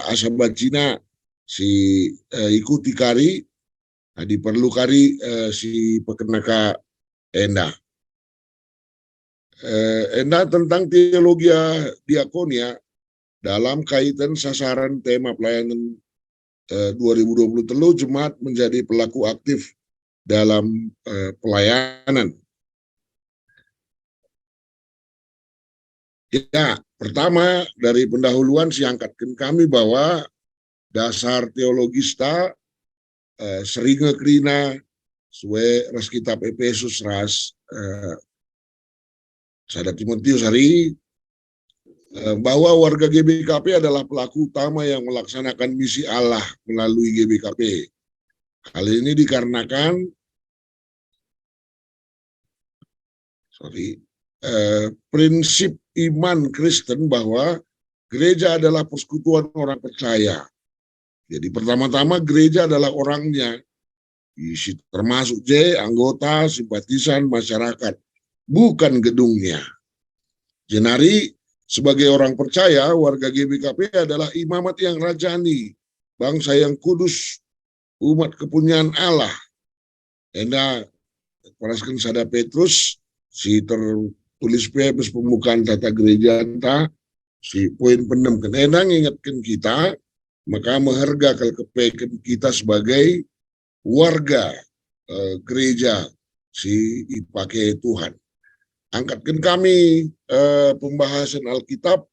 asaba Cina si ikuti kari, diperlu kari si pekenaka enda. Enda tentang teologi diakonia dalam kaitan sasaran tema pelayanan 2023 jemaat menjadi pelaku aktif dalam pelayanan. Ya, pertama dari pendahuluan siangkatkan kami bahwa dasar teologista seringa kerina suwe ras kitab Efesus ras Sada Timotius hari bahwa warga GBKP adalah pelaku utama yang melaksanakan misi Allah melalui GBKP. Hal ini dikarenakan prinsip iman Kristen bahwa gereja adalah persekutuan orang percaya. Jadi pertama-tama gereja adalah orangnya, termasuk anggota, simpatisan, masyarakat, bukan gedungnya. Jenari sebagai orang percaya, warga GBKP adalah imamat yang rajani, bangsa yang kudus, umat kepunyaan Allah. Enda paraskan Sada Petrus, si tertulis Petrus pembukaan tata gereja entah, si poin penem kenenang ingatkan kita, maka menghargai kepekan kita sebagai warga gereja si dipakai Tuhan. Angkatkan kami pembahasan Alkitab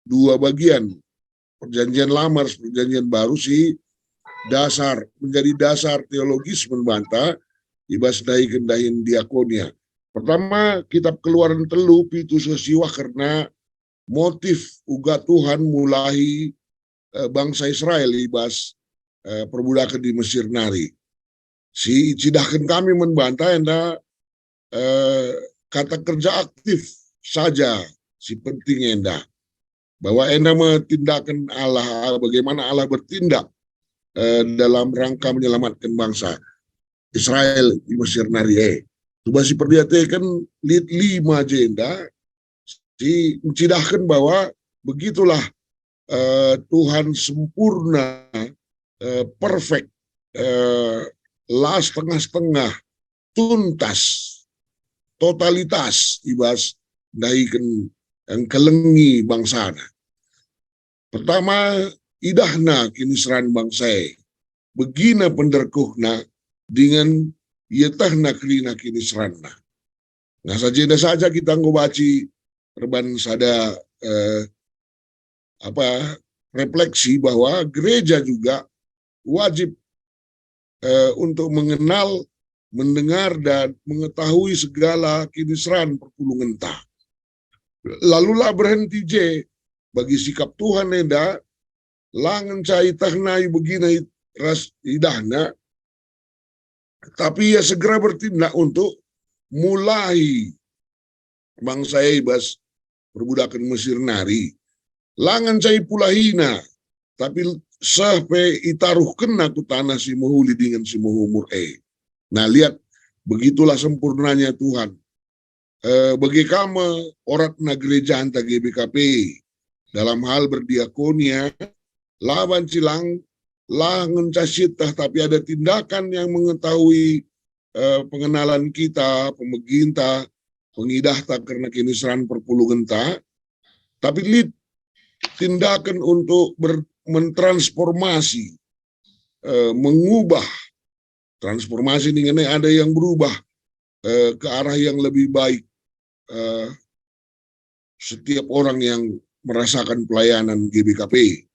dua bagian, perjanjian lama, perjanjian baru si dasar, menjadi dasar teologis membantah ibas dai kendahin diakonia. Pertama, kitab Keluaran telu pitu sesiwah karena motif uga Tuhan mulai bangsa Israel ibas perbudakan di Mesir nari. Si cidahkan kami membantah enda kata kerja aktif saja si penting enda. Bahwa enda tindakan Allah, bagaimana Allah bertindak dalam rangka menyelamatkan bangsa Israel di Mesir nari. Coba si perhatikan lihat 5 agenda si mencidahkan bahwa begitulah Tuhan sempurna, perfect, lah setengah-setengah, tuntas, totalitas ibas daikan yang kelengi bangsana. Pertama, idahna kinisran bangsai, begina penderkuhna dengan yetahna kelina kinisranna. Nah saja kita ngobaci perban sada refleksi bahwa gereja juga wajib untuk mengenal, mendengar dan mengetahui segala kinisran perpulungan ta. Lalulah berhenti bagi sikap Tuhan eda langan cai tahnai begini ras idahna, tapi ia segera bertindak untuk mulai bangsa ibas perbudakan Mesir nari. Langan cai pulahina, tapi sampai itaruh kena ku tanah si muhuli dengan si muhumur Nah lihat, begitulah sempurnanya Tuhan. Bagi kamu orang na gereja anta GBKP dalam hal berdiakonia, lawan cilang, langan casitah, tapi ada tindakan yang mengetahui pengenalan kita, pemeginta, pengidahta karena kinisran perpulungan ta, tapi lihat tindakan untuk mentransformasi, mengubah transformasi dengan ada yang berubah ke arah yang lebih baik. Setiap orang yang merasakan pelayanan GBKP,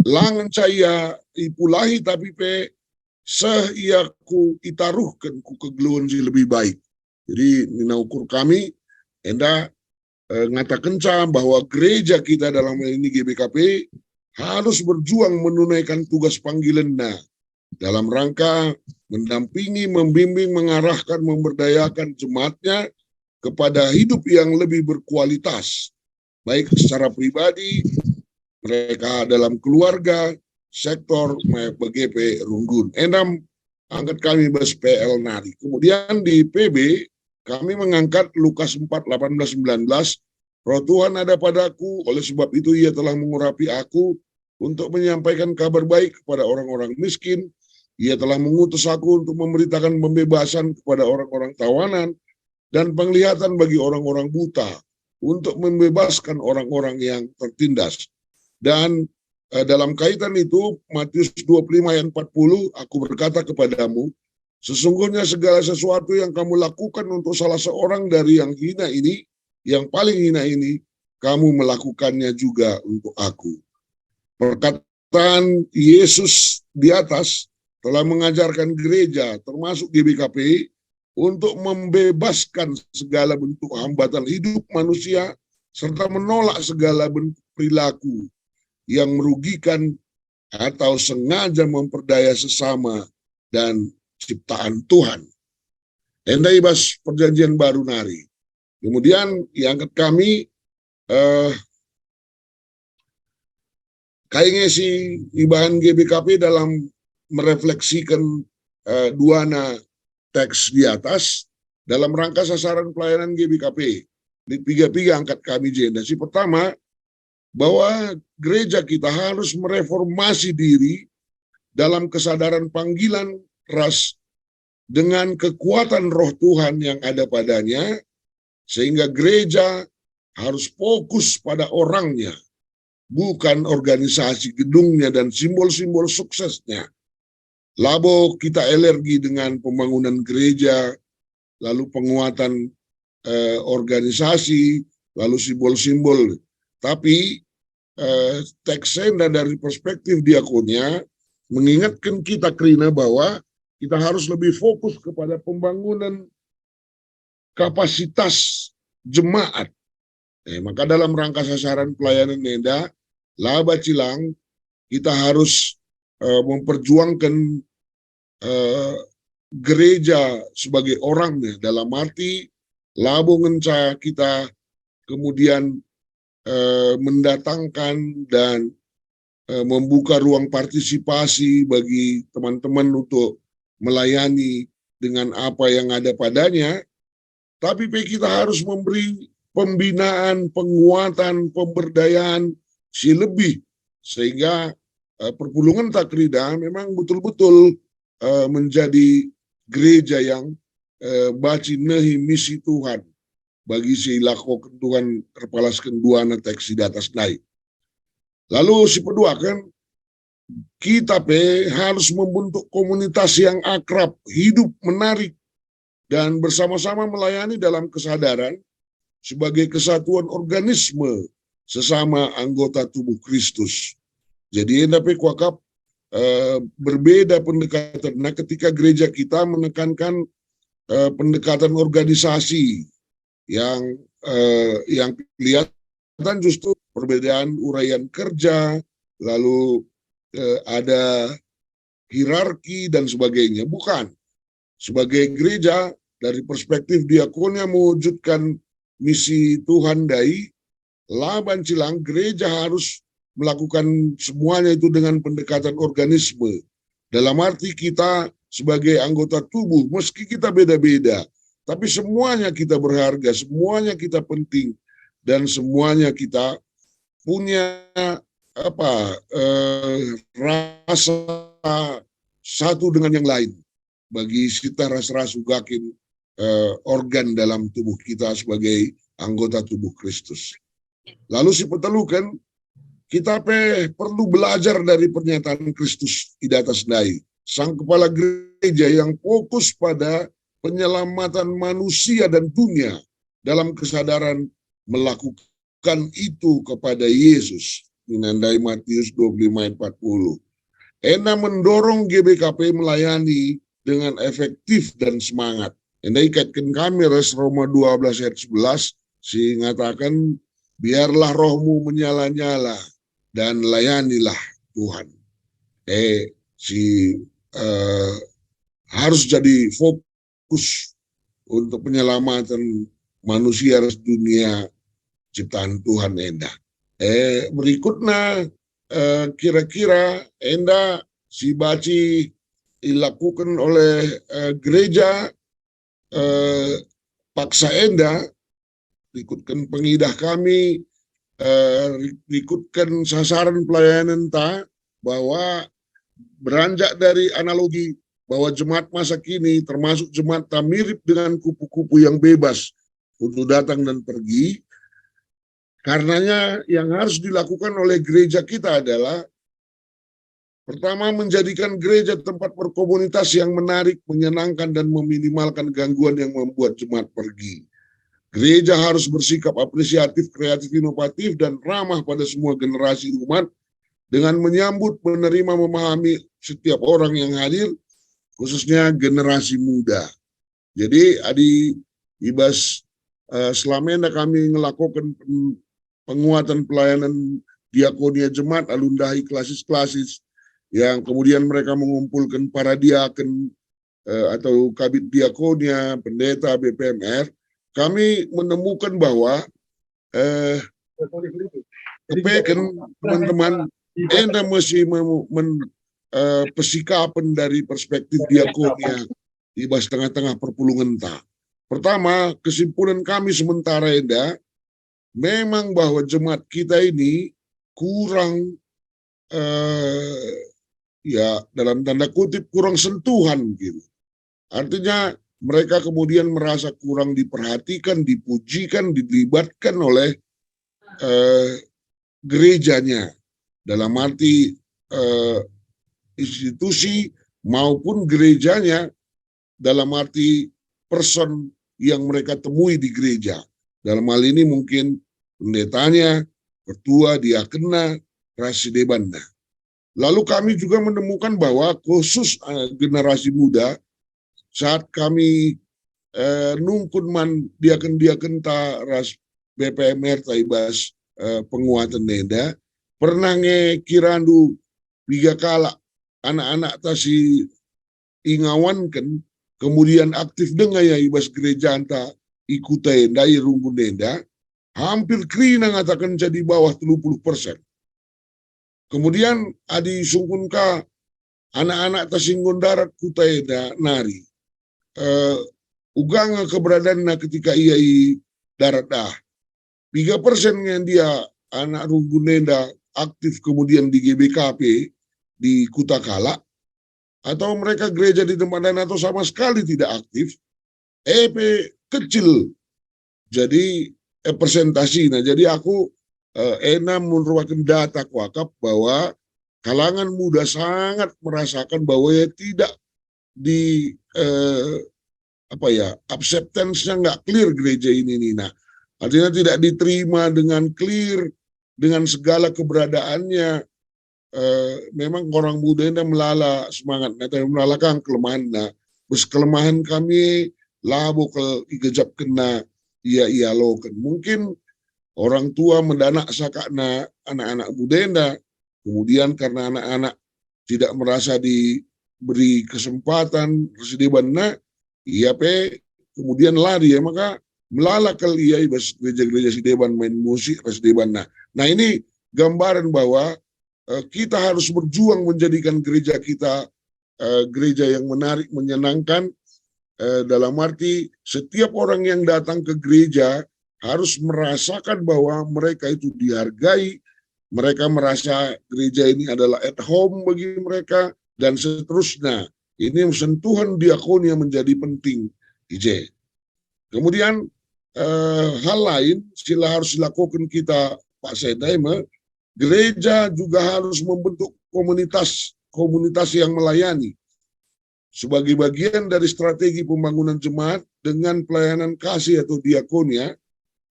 langan saya ipulahi tapi ia ku itaruhkan ku kegeluan si lebih baik. Jadi nina ukur kami enda ngatakan bahwa gereja kita dalam hal ini GBKP harus berjuang menunaikan tugas panggilannya dalam rangka mendampingi, membimbing, mengarahkan, memberdayakan jemaatnya kepada hidup yang lebih berkualitas, baik secara pribadi, mereka dalam keluarga, sektor, BGP, Runggun. Endam angkat kami bas PL nari. Kemudian di PB, kami mengangkat Lukas 4, 18, 19, Roh Tuhan ada padaku, oleh sebab itu ia telah mengurapi aku untuk menyampaikan kabar baik kepada orang-orang miskin. Ia telah mengutus aku untuk memberitakan pembebasan kepada orang-orang tawanan dan penglihatan bagi orang-orang buta, untuk membebaskan orang-orang yang tertindas. Dan dalam kaitan itu, Matius 25 ayat 40, aku berkata kepadamu, sesungguhnya segala sesuatu yang kamu lakukan untuk salah seorang dari yang hina ini, yang paling hina ini, kamu melakukannya juga untuk aku. Perkataan Yesus di atas telah mengajarkan gereja, termasuk GBKP, untuk membebaskan segala bentuk hambatan hidup manusia, serta menolak segala bentuk perilaku yang merugikan atau sengaja memperdaya sesama dan ciptaan Tuhan. Endai bas perjanjian baru nari. Kemudian yang kami kayaknya si ibahan GBKP dalam merefleksikan duana teks di atas dalam rangka sasaran pelayanan GBKP. Di tiga angkat kami jenda. Si pertama, bahwa gereja kita harus mereformasi diri dalam kesadaran panggilan ras dengan kekuatan roh Tuhan yang ada padanya, sehingga gereja harus fokus pada orangnya, bukan organisasi gedungnya dan simbol-simbol suksesnya. Labo kita alergi dengan pembangunan gereja, lalu penguatan organisasi, lalu simbol-simbol. Tapi teks Enda dari perspektif diakonnya mengingatkan kita Krina bahwa kita harus lebih fokus kepada pembangunan kapasitas jemaat. Maka dalam rangka sasaran pelayanan Enda, Laba Cilang, kita harus memperjuangkan gereja sebagai orangnya, dalam arti labo ngenca kita kemudian mendatangkan dan membuka ruang partisipasi bagi teman-teman untuk melayani dengan apa yang ada padanya, tapi kita harus memberi pembinaan, penguatan, pemberdayaan si lebih, sehingga perpulungan Takrida memang betul-betul menjadi gereja yang baci nehi misi Tuhan bagi si lako Tuhan terpalaskan duana teks di atas naik. Lalu si kedua kan kita harus membentuk komunitas yang akrab, hidup, menarik, dan bersama-sama melayani dalam kesadaran sebagai kesatuan organisme sesama anggota tubuh Kristus. Jadi NDP Kuakap berbeda pendekatan. Nah, ketika gereja kita menekankan pendekatan organisasi yang kelihatan justru perbedaan uraian kerja, lalu ada hierarki dan sebagainya. Bukan. Sebagai gereja, dari perspektif diakonnya mewujudkan misi Tuhan dai, Laban Cilang, gereja harus melakukan semuanya itu dengan pendekatan organisme. Dalam arti kita sebagai anggota tubuh, meski kita beda-beda, tapi semuanya kita berharga, semuanya kita penting, dan semuanya kita punya rasa satu dengan yang lain. Bagi kita ras-ras ugakin organ dalam tubuh kita sebagai anggota tubuh Kristus. Lalu si petelukan, kita perlu belajar dari pernyataan Kristus di atas dai. Sang kepala gereja yang fokus pada penyelamatan manusia dan dunia dalam kesadaran melakukan itu kepada Yesus. Menandai Matius 25 ayat 40. Enda mendorong GBKP melayani dengan efektif dan semangat. Enda ikatkan kami Roma 12 ayat 11, si ngatakan, biarlah rohmu menyala-nyala dan layanilah Tuhan. Harus jadi fokus untuk penyelamatan manusia dunia ciptaan Tuhan Enda. Berikutnya kira-kira Enda si baci dilakukan oleh gereja paksa Enda ikutkan pengidah kami ikutkan sasaran pelayanan ta bahwa beranjak dari analogi bahwa jemaat masa kini termasuk jemaat ta mirip dengan kupu-kupu yang bebas untuk datang dan pergi. Karenanya yang harus dilakukan oleh gereja kita adalah pertama, menjadikan gereja tempat berkomunitas yang menarik, menyenangkan, dan meminimalkan gangguan yang membuat jemaat pergi. Gereja harus bersikap apresiatif, kreatif, inovatif, dan ramah pada semua generasi umat dengan menyambut, menerima, memahami setiap orang yang hadir, khususnya generasi muda. Jadi, Adi Ibas, selama ini kami melakukan penguatan pelayanan diakonia jemaat, alundahi klasis-klasis, yang kemudian mereka mengumpulkan para diaken atau kabit diakonia, pendeta, BPMR, kami menemukan bahwa kepeken teman-teman enda mesti pesikapan dari perspektif diakonia di tengah-tengah perpulungan ta. Pertama, kesimpulan kami sementara enda memang bahwa jemaat kita ini kurang ya dalam tanda kutip kurang sentuhan gitu. Artinya mereka kemudian merasa kurang diperhatikan, dipujikan, dilibatkan oleh gerejanya dalam arti institusi maupun gerejanya dalam arti person yang mereka temui di gereja. Dalam hal ini mungkin pendetanya, ketua, diakena, rasidebanna. Lalu kami juga menemukan bahwa khusus generasi muda, saat kami nungkun man diaken ta ras BPMR taibas penguatan neda, pernah ngekirandu 3 kala anak-anak ta si ingawan kan, kemudian aktif dengan ya ibas gereja anta ikutai dai rungun neda, hampir krina ngatakan jadi bawah 30%. Kemudian adi sungkunka anak-anak tasinggon darat kutaeda nari. Ugang keberadaan ketika ia i darat 3% yang dia anak runggunenda aktif kemudian di GBKP di Kutakala, atau mereka gereja di tempat lain atau sama sekali tidak aktif, kecil. Jadi presentasi. Nah, jadi aku merupakan data kuakap bahwa kalangan muda sangat merasakan bahwa ya tidak di acceptance-nya nggak clear gereja ini nih. Nah, artinya tidak diterima dengan clear dengan segala keberadaannya. Memang orang muda ini melala semangat, tapi melalakan kelemahan. Nah, bus kelemahan kami labo ke igejap kena iya loken. Mungkin orang tua mendanak sakakna anak-anak mudenda, kemudian karena anak-anak tidak merasa diberi kesempatan residebanna, iya kemudian lari ya, maka melalakal iya ibas gereja-gereja sideban main musik residebanna. Nah, ini gambaran bahwa kita harus berjuang menjadikan gereja kita gereja yang menarik, menyenangkan, dalam arti setiap orang yang datang ke gereja harus merasakan bahwa mereka itu dihargai, mereka merasa gereja ini adalah at home bagi mereka, dan seterusnya. Ini sentuhan diakonia menjadi penting, IJ. Kemudian hal lain sila harus dilakukan kita, Pak Sedaima, gereja juga harus membentuk komunitas yang melayani. Sebagai bagian dari strategi pembangunan jemaat dengan pelayanan kasih atau diakonia,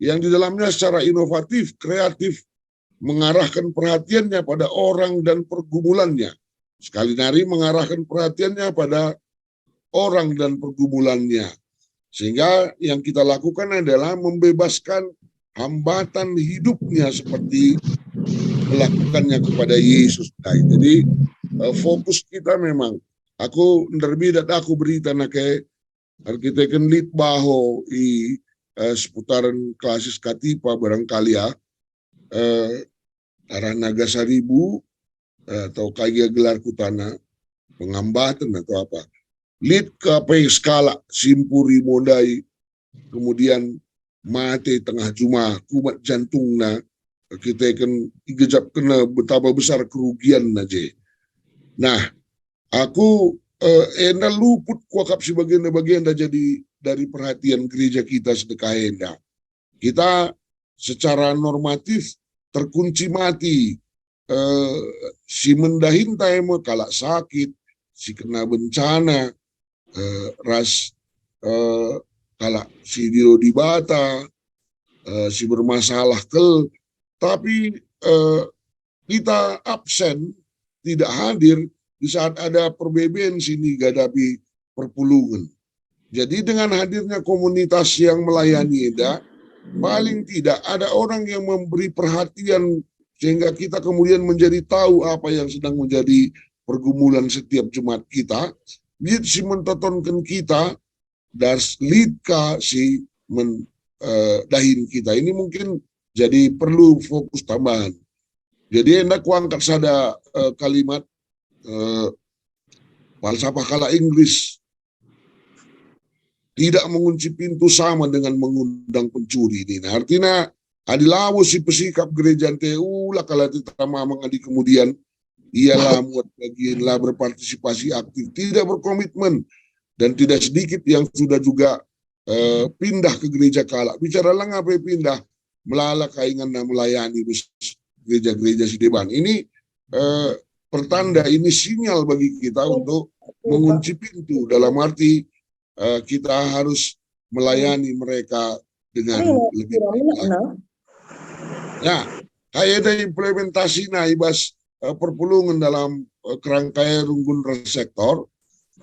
yang di dalamnya secara inovatif, kreatif, mengarahkan perhatiannya pada orang dan pergumulannya. Sekali nari mengarahkan perhatiannya pada orang dan pergumulannya. Sehingga yang kita lakukan adalah membebaskan hambatan hidupnya seperti melakukannya kepada Yesus. Jadi fokus kita memang, aku nerbidat aku berita nake arkiteken lit baho i seputaran klasis Katipa barangkali ya, arah Naga Saribu atau kaya gelar kutana pengambatan atau apa, lit ke apa skala simpuri mondai, kemudian mati tengah juma kumat jantungna kita akan igejap kena betapa besar kerugian aja. Nah, aku enda luput kuakap sebagian-bagian dah jadi dari perhatian gereja kita sedekah enda. Kita secara normatif terkunci mati. Si mendahin tayo kalak sakit, si kena bencana, ras kalak si dio di bata, si bermasalah tapi kita absen, tidak hadir di saat ada perbeben sini gadapi perpulungan. Jadi dengan hadirnya komunitas yang melayani Eda, paling tidak ada orang yang memberi perhatian sehingga kita kemudian menjadi tahu apa yang sedang menjadi pergumulan setiap jemaat kita. Dia si mentotonkan kita dan lidka si dahin kita. Ini mungkin jadi perlu fokus tambahan. Jadi hendak kuangkat sada kalimat falsafah kala Inggris, tidak mengunci pintu sama dengan mengundang pencuri ini. Nah, artinya adilawo si pesikap gereja TU lah kalau kita mengadi kemudian ialah buat bagian lah berpartisipasi aktif, tidak berkomitmen, dan tidak sedikit yang sudah juga pindah ke gereja kala. Bicara lah ngapain pindah melala kaingan dan melayani gereja-gereja Sideban. Ini pertanda, ini sinyal bagi kita untuk mengunci pintu, dalam arti kita harus melayani mereka dengan lebih baik. Nah, kayak ada implementasi ibas perpulungan dalam kerangkaian runggun sektor.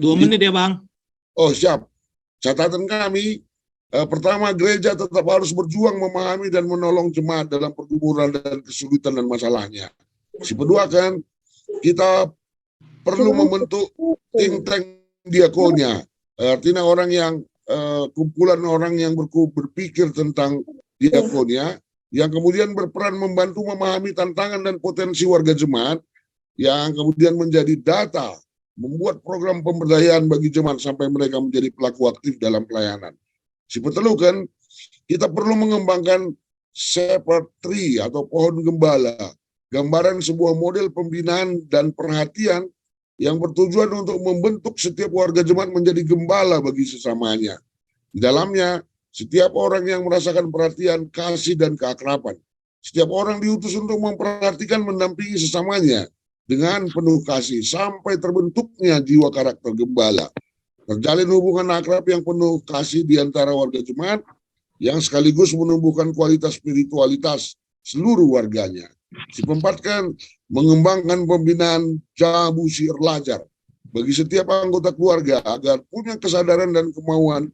2 menit ya Bang. Oh siap. Catatan kami, pertama gereja tetap harus berjuang memahami dan menolong jemaat dalam pergumulan dan kesulitan dan masalahnya. Si kedua kan, kita perlu membentuk think tank diakonia. Artinya orang yang kumpulan orang yang berpikir tentang diakonia yang kemudian berperan membantu memahami tantangan dan potensi warga jemaat yang kemudian menjadi data, membuat program pemberdayaan bagi jemaat sampai mereka menjadi pelaku aktif dalam pelayanan. Si kan, kita perlu mengembangkan shepherd tree atau pohon gembala, gambaran sebuah model pembinaan dan perhatian yang bertujuan untuk membentuk setiap warga jemaat menjadi gembala bagi sesamanya. Di dalamnya, setiap orang yang merasakan perhatian, kasih, dan keakraban. Setiap orang diutus untuk memperhatikan, mendampingi sesamanya dengan penuh kasih, sampai terbentuknya jiwa karakter gembala. Terjalin hubungan akrab yang penuh kasih di antara warga jemaat, yang sekaligus menumbuhkan kualitas spiritualitas seluruh warganya. Si keempat kan, mengembangkan pembinaan jabu si erlajar bagi setiap anggota keluarga agar punya kesadaran dan kemauan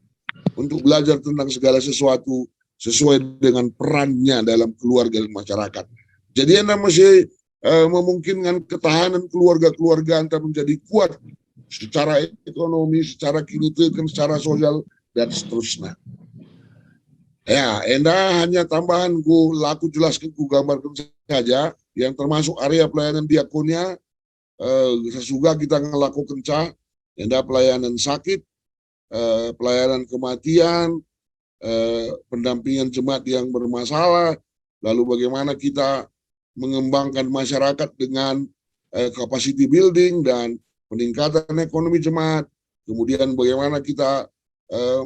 untuk belajar tentang segala sesuatu sesuai dengan perannya dalam keluarga dan masyarakat. Jadi Anda masih memungkinkan ketahanan keluarga-keluarga Anda menjadi kuat secara ekonomi, secara kinetikan, secara sosial, dan seterusnya. Ya, Anda hanya tambahan laku jelaskan, gambarkan saja yang termasuk area pelayanan diakonia. Sesudah kita ngelakukan Enda pelayanan sakit, pelayanan kematian, pendampingan jemaat yang bermasalah, lalu bagaimana kita mengembangkan masyarakat dengan capacity building dan peningkatan ekonomi jemaat, kemudian bagaimana kita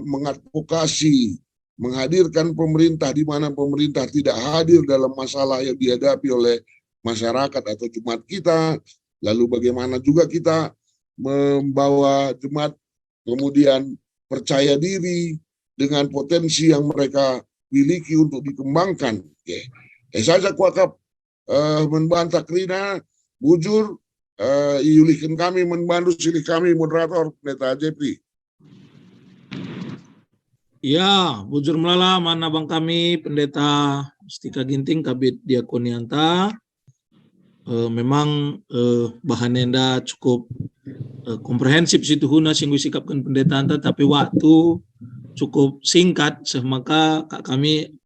mengadvokasi, menghadirkan pemerintah di mana pemerintah tidak hadir dalam masalah yang dihadapi oleh masyarakat atau jemaat kita, lalu bagaimana juga kita membawa jemaat kemudian percaya diri dengan potensi yang mereka miliki untuk dikembangkan. Saya kuakap membantah Krina, bujur, iulihkan kami membantu silih kami moderator Pendeta Jepri. Ya, bujur melala mana bang kami Pendeta Stika Ginting Kabid Diakonianta. Memang bahan enda cukup komprehensif situ huna singgu sikapkan pendeta anta, tapi waktu cukup singkat, maka kami